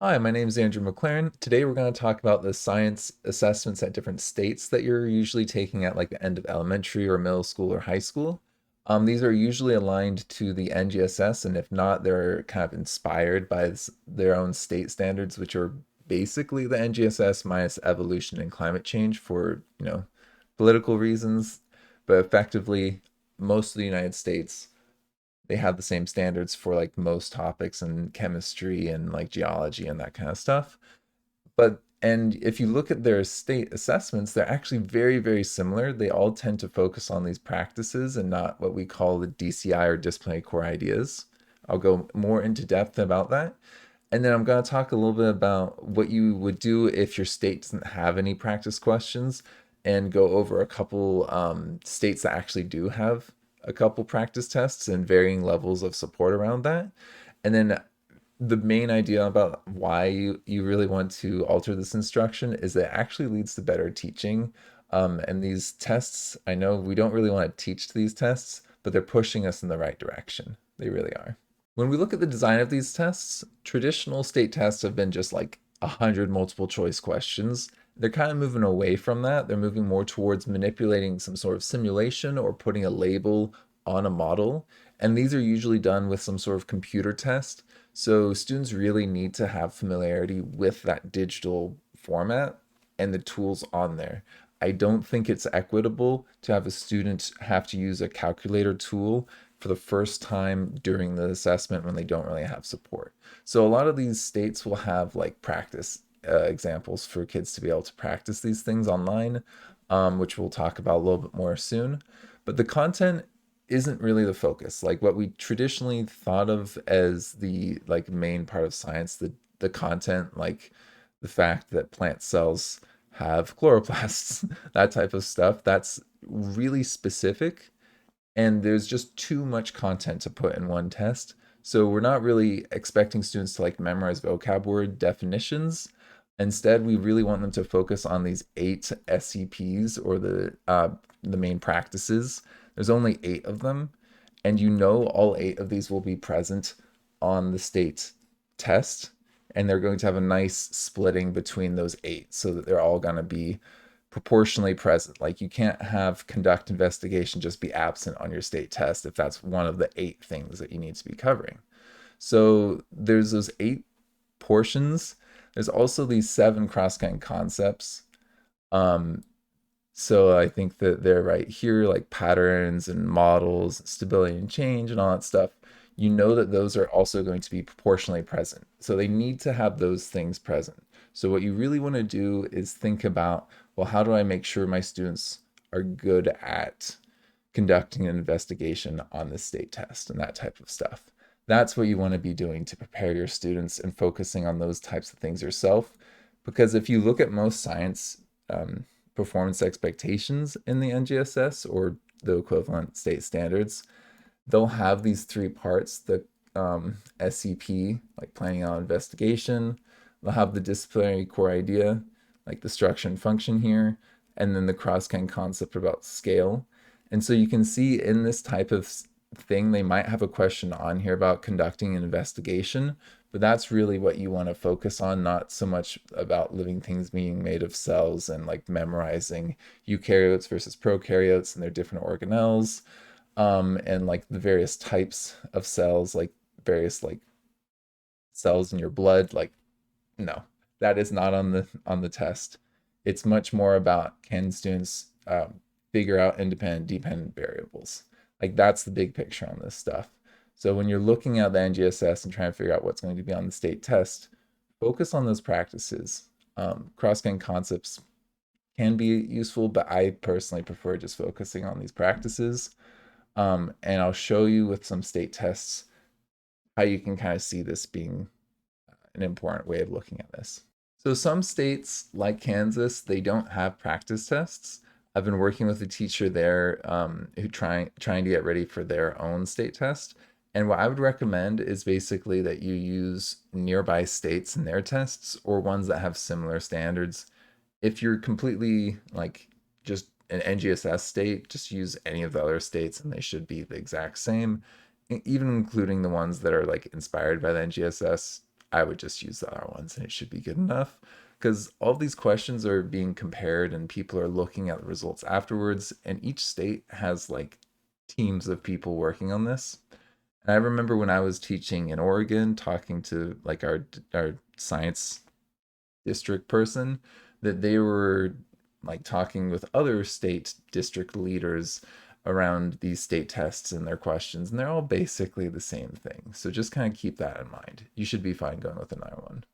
Hi, my name is Andrew McLaren. Today we're going to talk about the science assessments at different states that you're usually taking at like the end of elementary or middle school or high school. These are usually aligned to the NGSS, and if not, they're kind of inspired by their own state standards, which are basically the NGSS minus evolution and climate change for, political reasons. But effectively, most of the United States they have the same standards for like most topics in chemistry and like geology and that kind of stuff. And if you look at their state assessments, they're actually very, very similar. They all tend to focus on these practices and not what we call the DCI or disciplinary core ideas. I'll go more into depth about that. And then I'm going to talk a little bit about what you would do if your state doesn't have any practice questions and go over a couple states that actually do have a couple practice tests and varying levels of support around that. And then the main idea about why you really want to alter this instruction is that it actually leads to better teaching. And these tests, I know we don't really want to teach these tests, but they're pushing us in the right direction. They really are. When we look at the design of these tests, traditional state tests have been just like 100 multiple choice questions. They're kind of moving away from that. They're moving more towards manipulating some sort of simulation or putting a label on a model. And these are usually done with some sort of computer test. So students really need to have familiarity with that digital format and the tools on there. I don't think it's equitable to have a student have to use a calculator tool for the first time during the assessment when they don't really have support. So a lot of these states will have like practice examples for kids to be able to practice these things online, which we'll talk about a little bit more soon. But the content isn't really the focus. Like what we traditionally thought of as the like main part of science, the content, like the fact that plant cells have chloroplasts, that type of stuff, that's really specific and there's just too much content to put in one test. So we're not really expecting students to like memorize vocab word definitions. Instead, we really want them to focus on these 8 SEPs or the main practices. There's only 8 of them, and you know all 8 of these will be present on the state test, and they're going to have a nice splitting between those 8 so that they're all going to be proportionally present. Like you can't have conduct investigation just be absent on your state test if that's one of the 8 things that you need to be covering. So there's those 8 portions. There's also these 7 cross-cutting concepts. Um, so I think that they're right here, like patterns and models, stability and change, and all that stuff. You know that those are also going to be proportionally present. So they need to have those things present. So what you really want to do is think about, well, how do I make sure my students are good at conducting an investigation on the state test and that type of stuff? That's what you want to be doing to prepare your students and focusing on those types of things yourself. Because if you look at most science performance expectations in the NGSS or the equivalent state standards, they'll have these 3 parts, the SEP, like planning out investigation, they'll have the disciplinary core idea, like the structure and function here, and then the cross-cutting concept about scale. And so you can see in this type of thing, they might have a question on here about conducting an investigation, but that's really what you want to focus on, not so much about living things being made of cells and like memorizing eukaryotes versus prokaryotes and their different organelles, and like the various types of cells, like various like cells in your blood. Like, no, that is not on the test. It's much more about can students figure out independent, dependent variables. Like that's the big picture on this stuff. So when you're looking at the NGSS and trying to figure out what's going to be on the state test, focus on those practices. Cross-cutting concepts can be useful, but I personally prefer just focusing on these practices. And I'll show you with some state tests how you can kind of see this being an important way of looking at this. So some states like Kansas, they don't have practice tests. I've been working with a teacher there who trying to get ready for their own state test. And what I would recommend is basically that you use nearby states in their tests or ones that have similar standards. If you're completely like just an NGSS state, just use any of the other states and they should be the exact same, even including the ones that are like inspired by the NGSS. I would just use the other ones and it should be good enough. Because all these questions are being compared and people are looking at the results afterwards, and each state has like teams of people working on this. And I remember when I was teaching in Oregon, talking to like our science district person, that they were like talking with other state district leaders around these state tests and their questions, and they're all basically the same thing. So just kind of keep that in mind. You should be fine going with another one.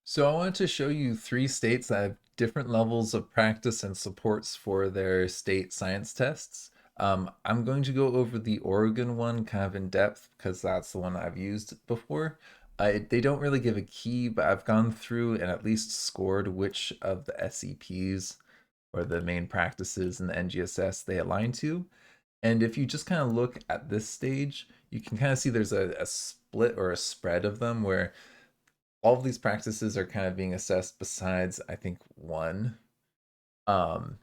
So I wanted to show you three states that have different levels of practice and supports for their state science tests. I'm going to go over the Oregon one kind of in depth because that's the one I've used before. They don't really give a key, but I've gone through and at least scored which of the SEPs or the main practices in the NGSS they align to. And if you just kind of look at this stage, you can kind of see there's a split or a spread of them where all of these practices are kind of being assessed besides I think one um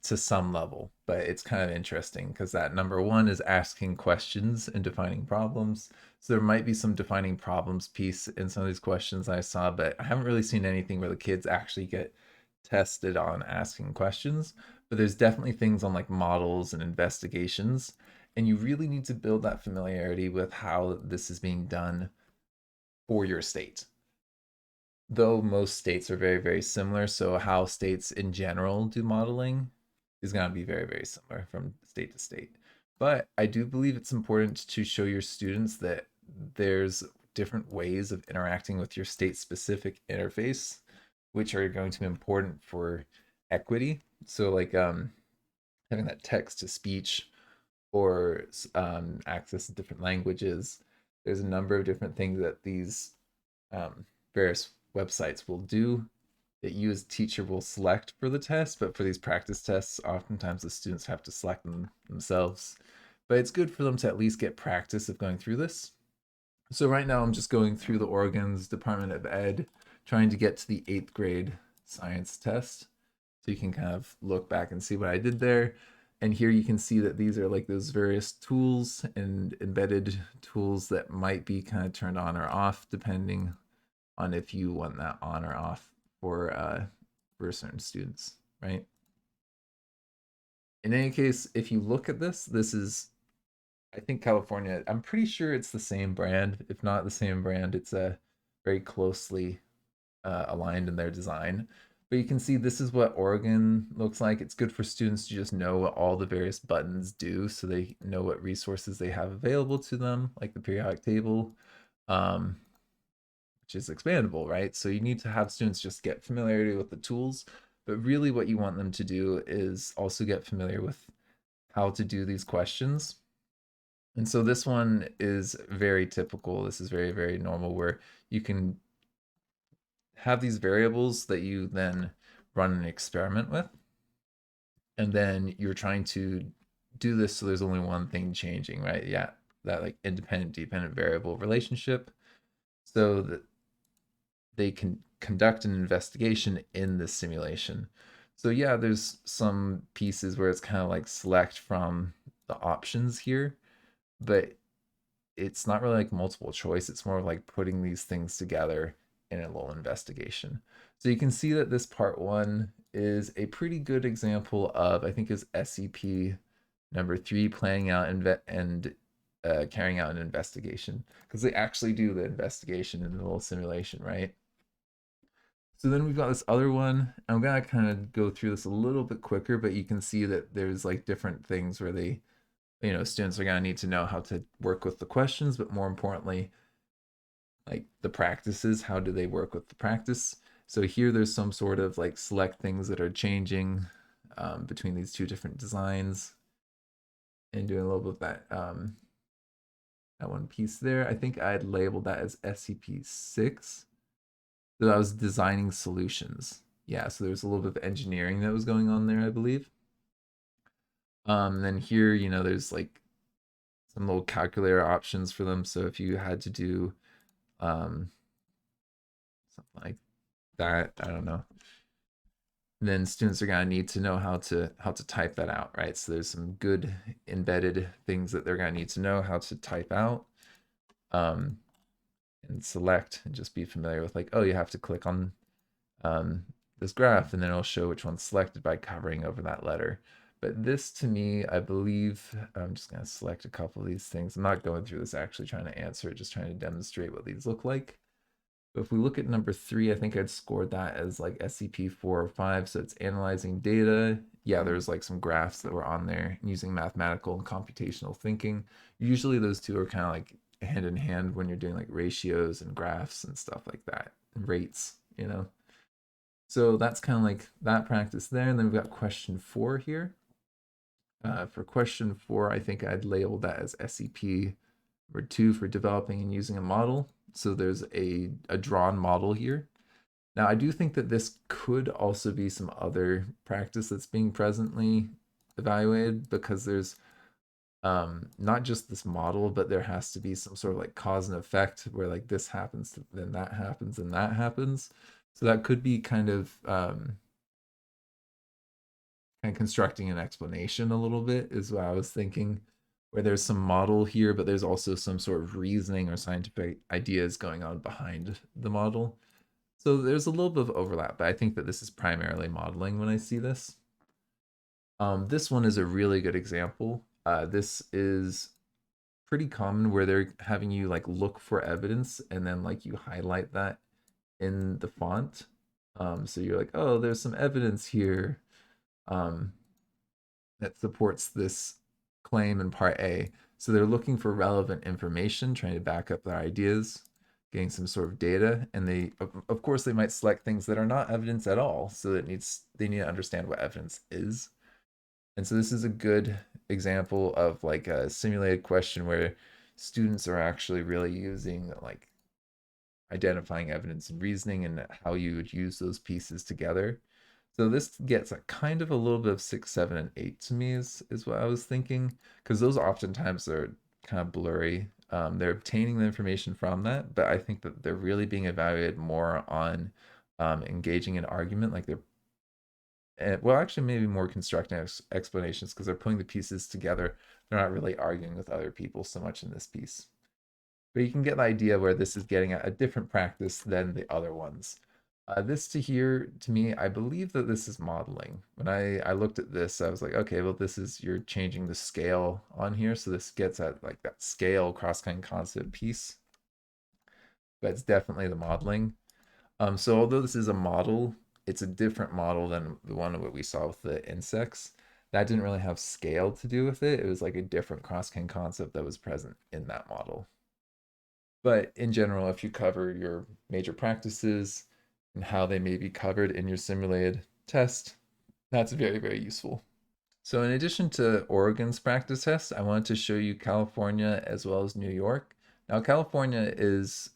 to some level, but it's kind of interesting because that number one is asking questions and defining problems. So there might be some defining problems piece in some of these questions I saw, but I haven't really seen anything where the kids actually get tested on asking questions. But there's definitely things on like models and investigations, and you really need to build that familiarity with how this is being done for your state, though most states are very, very similar. So how states in general do modeling is going to be very, very similar from state to state. But I do believe it's important to show your students that there's different ways of interacting with your state specific interface, which are going to be important for equity. So like having that text to speech or access to different languages. There's a number of different things that these various websites will do that you as a teacher will select for the test, but for these practice tests, oftentimes the students have to select them themselves. But it's good for them to at least get practice of going through this. So right now I'm just going through the Oregon's Department of Ed, trying to get to the 8th grade science test. So you can kind of look back and see what I did there. And here you can see that these are like those various tools and embedded tools that might be kind of turned on or off depending on if you want that on or off for certain students, right? In any case, if you look at this, this is, I think California, I'm pretty sure it's the same brand. If not the same brand, it's a very closely aligned in their design. But you can see this is what Oregon looks like. It's good for students to just know what all the various buttons do so they know what resources they have available to them, like the periodic table, um, which is expandable, right? So you need to have students just get familiarity with the tools. But really, what you want them to do is also get familiar with how to do these questions. And so this one is very typical. This is very, very normal where you can have these variables that you then run an experiment with. And then you're trying to do this so there's only one thing changing, right? Yeah, that like independent dependent variable relationship. So that they can conduct an investigation in this simulation. So yeah, there's some pieces where it's kind of like select from the options here, but it's not really like multiple choice. It's more like putting these things together in a little investigation. So you can see that this part one is a pretty good example of, I think is SEP number 3, planning out and carrying out an investigation, because they actually do the investigation in the little simulation, right? So then we've got this other one. I'm gonna kind of go through this a little bit quicker, but you can see that there's like different things where they, students are gonna need to know how to work with the questions, but more importantly, like the practices, how do they work with the practice? So here there's some sort of like select things that are changing between these two different designs and doing a little bit of that one piece there. I think I had labeled that as SCP-6. So I was designing solutions. Yeah, so there's a little bit of engineering that was going on there, I believe. Then here, there's like some little calculator options for them. So if you had to do something like that, I don't know, then students are gonna need to know how to type that out, right? So there's some good embedded things that they're gonna need to know how to type out. Um, and select and just be familiar with like, oh, you have to click on um, this graph and then it'll show which one's selected by covering over that letter. But this to me, I believe, I'm just going to select a couple of these things. I'm not going through this actually trying to answer it, just trying to demonstrate what these look like. But if we look at number 3, I think I'd scored that as like SCP 4 or 5. So it's analyzing data. Yeah, there's like some graphs that were on there using mathematical and computational thinking. Usually those two are kind of like hand in hand when you're doing like ratios and graphs and stuff like that, and rates, you know. So that's kind of like that practice there. And then we've got question 4 here. For question 4, I think I'd label that as SEP number 2 for developing and using a model. So there's a drawn model here. Now, I do think that this could also be some other practice that's being presently evaluated because there's not just this model, but there has to be some sort of like cause and effect where like this happens, then that happens, and that happens. So that could be kind of constructing an explanation a little bit is what I was thinking, where there's some model here, but there's also some sort of reasoning or scientific ideas going on behind the model. So there's a little bit of overlap, but I think that this is primarily modeling when I see this. This one is a really good example. This is pretty common where they're having you like look for evidence and then like you highlight that in the font. So you're like, oh, there's some evidence here. That supports this claim in part A. So they're looking for relevant information, trying to back up their ideas, getting some sort of data, and of course they might select things that are not evidence at all. So they need to understand what evidence is. And so this is a good example of like a simulated question where students are actually really using like identifying evidence and reasoning and how you would use those pieces together. So this gets a kind of a little bit of 6, 7, and 8 to me is what I was thinking, because those oftentimes are kind of blurry. They're obtaining the information from that, but I think that they're really being evaluated more on engaging in argument, like well, actually, maybe more constructing explanations because they're putting the pieces together. They're not really arguing with other people so much in this piece. But you can get the idea where this is getting at a different practice than the other ones. This to here, to me, I believe that this is modeling. When I looked at this, I was like, okay, well, this is, you're changing the scale on here. So this gets at like that scale cross-cutting concept piece. But it's definitely the modeling. So although this is a model, it's a different model than the one that we saw with the insects. That didn't really have scale to do with it. It was like a different cross-cutting concept that was present in that model. But in general, if you cover your major practices and how they may be covered in your simulated test, that's very, very useful. So in addition to Oregon's practice test, I wanted to show you California as well as New York. Now, California is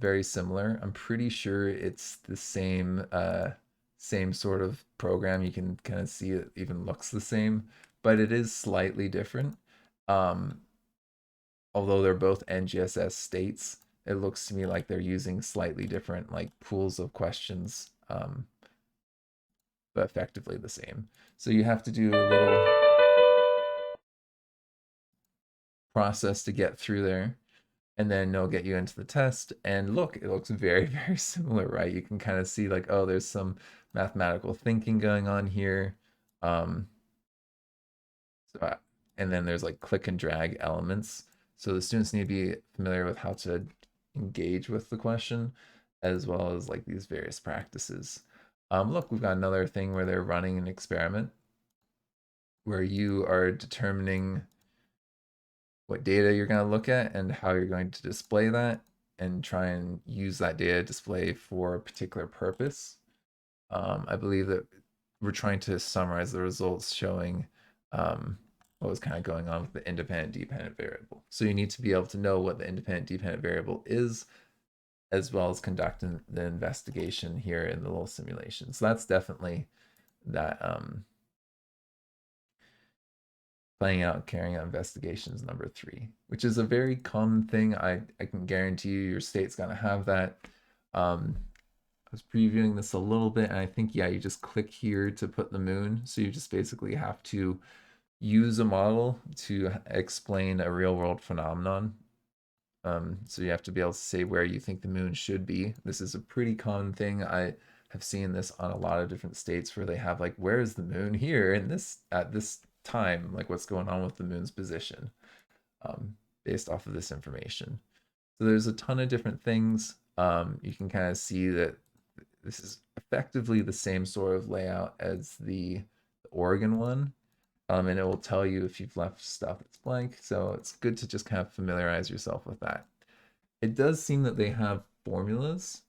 very similar. I'm pretty sure it's the same sort of program. You can kind of see it even looks the same, but it is slightly different. Um, Although they're both NGSS states, it looks to me like they're using slightly different like pools of questions, but effectively the same. So you have to do a little process to get through there, and then they'll get you into the test. And look, it looks very, very similar, right? You can kind of see like, oh, there's some mathematical thinking going on here. Um, so, and then there's like click and drag elements. So the students need to be familiar with how to engage with the question, as well as like these various practices. Look, we've got another thing where they're running an experiment where you are determining what data you're going to look at and how you're going to display that and try and use that data display for a particular purpose. I believe that we're trying to summarize the results showing what was kind of going on with the independent dependent variable. So you need to be able to know what the independent dependent variable is, as well as conducting the investigation here in the little simulation. So that's definitely that planning out and carrying out investigations number 3, which is a very common thing. I can guarantee you your state's gonna have that. I was previewing this a little bit, and I think, yeah, you just click here to put the moon. So you just basically have to use a model to explain a real world phenomenon. So you have to be able to say where you think the moon should be. This is a pretty common thing. I have seen this on a lot of different states where they have like, where is the moon here in this at this time? Like, what's going on with the moon's position, based off of this information. So there's a ton of different things. You can kind of see that this is effectively the same sort of layout as the Oregon one. And it will tell you if you've left stuff that's blank. So it's good to just kind of familiarize yourself with that. It does seem that they have formulas.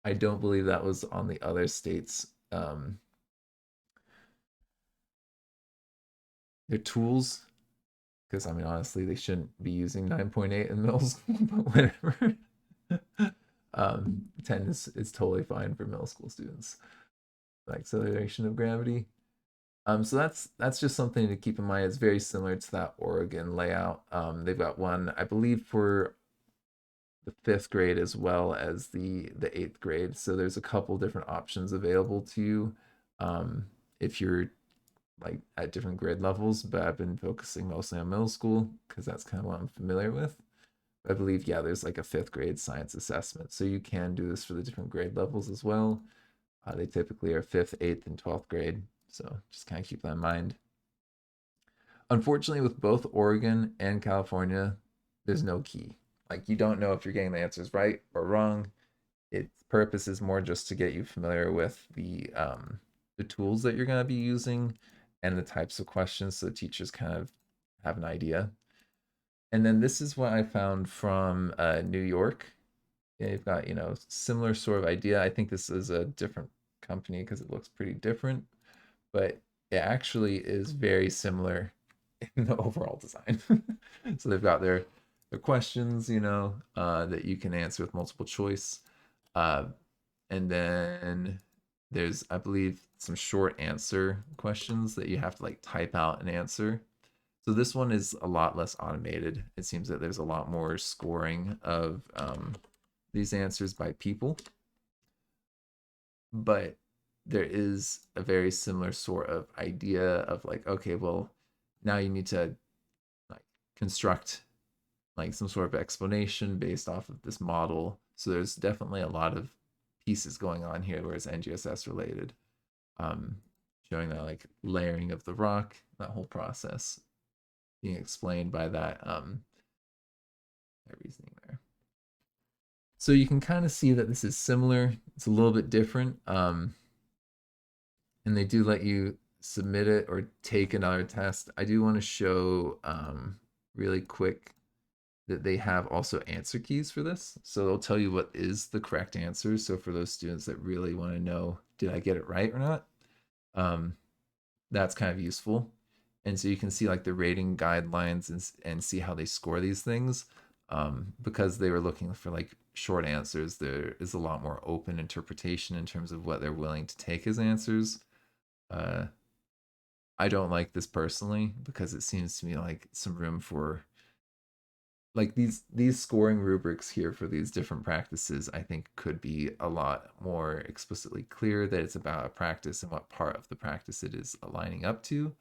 I don't believe that was on the other states. Their tools, because I mean, honestly, they shouldn't be using 9.8 in middle school, but whatever. 10 is totally fine for middle school students. The acceleration of gravity. So that's just something to keep in mind. It's very similar to that Oregon layout. They've got one, I believe, for the fifth grade as well as the eighth grade. So there's a couple different options available to you, if you're like at different grade levels. But I've been focusing mostly on middle school because that's kind of what I'm familiar with. I believe, yeah, there's like a fifth grade science assessment, so you can do this for the different grade levels as well. They typically are fifth, eighth, and 12th grade, so just kind of keep that in mind. Unfortunately, with both Oregon and California, there's no key. Like, you don't know if you're getting the answers right or wrong. Its purpose is more just to get you familiar with the tools that you're going to be using and the types of questions, so teachers kind of have an idea. And then this is what I found from New York. They've got, similar sort of idea. I think this is a different company because it looks pretty different, but it actually is very similar in the overall design. So they've got their questions, that you can answer with multiple choice. Uh, and then there's, I believe, some short answer questions that you have to like type out an answer. So this one is a lot less automated. It seems that there's a lot more scoring of these answers by people, but there is a very similar sort of idea of like, okay, well, now you need to like construct like some sort of explanation based off of this model. So there's definitely a lot of pieces going on here where it's NGSS related, um, showing that like layering of the rock, that whole process being explained by that reasoning there. So you can kind of see that this is similar. It's a little bit different. And they do let you submit it or take another test. I do want to show really quick that they have also answer keys for this. So they'll tell you what is the correct answer. So for those students that really want to know, did I get it right or not? Um, that's kind of useful. And so you can see like the rating guidelines and see how they score these things. Because they were looking for like short answers, there is a lot more open interpretation in terms of what they're willing to take as answers. Uh, I don't like this personally because it seems to me like some room for like these scoring rubrics here for these different practices. I think could be a lot more explicitly clear that it's about a practice and what part of the practice it is aligning up to.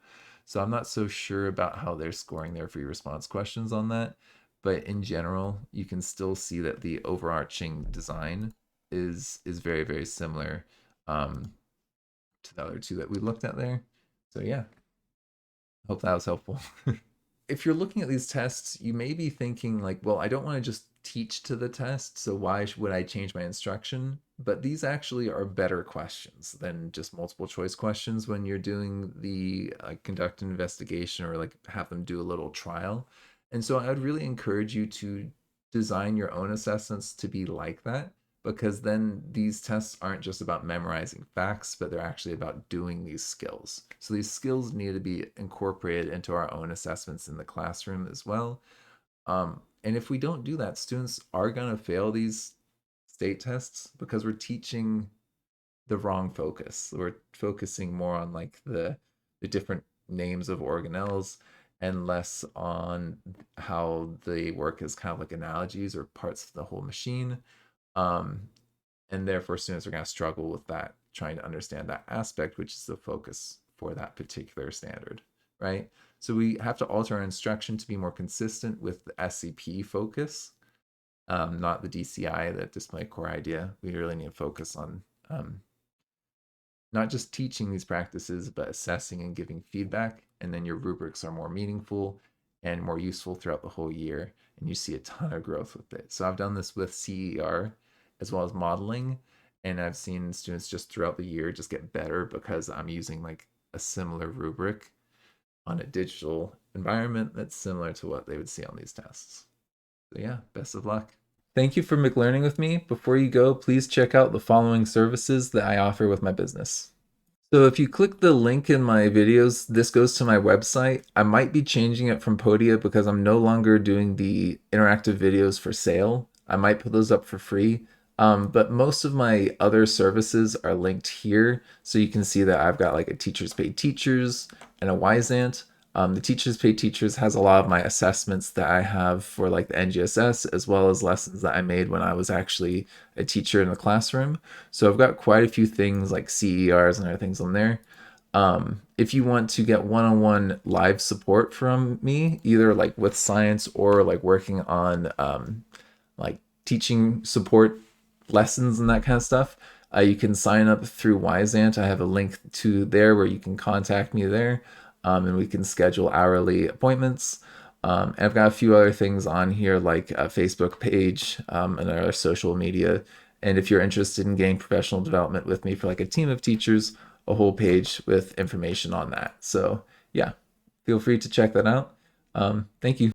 So I'm not so sure about how they're scoring their free response questions on that, but in general you can still see that the overarching design is very very similar, to the other two that we looked at there. So yeah, hope that was helpful. If you're looking at these tests, you may be thinking like, well, I don't want to just teach to the test, so why would I change my instruction? But these actually are better questions than just multiple choice questions when you're doing the conduct an investigation or like have them do a little trial. And so I would really encourage you to design your own assessments to be like that, because then these tests aren't just about memorizing facts, but they're actually about doing these skills. So these skills need to be incorporated into our own assessments in the classroom as well. And if we don't do that, students are going to fail these state tests because we're teaching the wrong focus. We're focusing more on like the different names of organelles and less on how they work as kind of like analogies or parts of the whole machine. Um, and therefore students are going to struggle with that, trying to understand that aspect, which is the focus for that particular standard, right? So we have to alter our instruction to be more consistent with the SEP focus. not the DCI, the display core idea. We really need to focus on not just teaching these practices, but assessing and giving feedback. And then your rubrics are more meaningful and more useful throughout the whole year. And you see a ton of growth with it. So I've done this with CER as well as modeling. And I've seen students just throughout the year just get better because I'm using like a similar rubric on a digital environment that's similar to what they would see on these tests. So yeah, best of luck. Thank you for McLearning with me. Before you go, please check out the following services that I offer with my business. So if you click the link in my videos, this goes to my website. I might be changing it from Podia because I'm no longer doing the interactive videos for sale. I might put those up for free. But most of my other services are linked here. So you can see that I've got like a Teachers Pay Teachers and a Wyzant. The Teachers Pay Teachers has a lot of my assessments that I have for like the NGSS, as well as lessons that I made when I was actually a teacher in the classroom. So I've got quite a few things like CERs and other things on there. If you want to get one-on-one live support from me, either like with science or like working on like teaching support lessons and that kind of stuff, you can sign up through Wyzant. I have a link to there where you can contact me there, and we can schedule hourly appointments. And I've got a few other things on here like a Facebook page and our social media. And if you're interested in getting professional development with me for like a team of teachers, a whole page with information on that. So yeah, feel free to check that out. Thank you.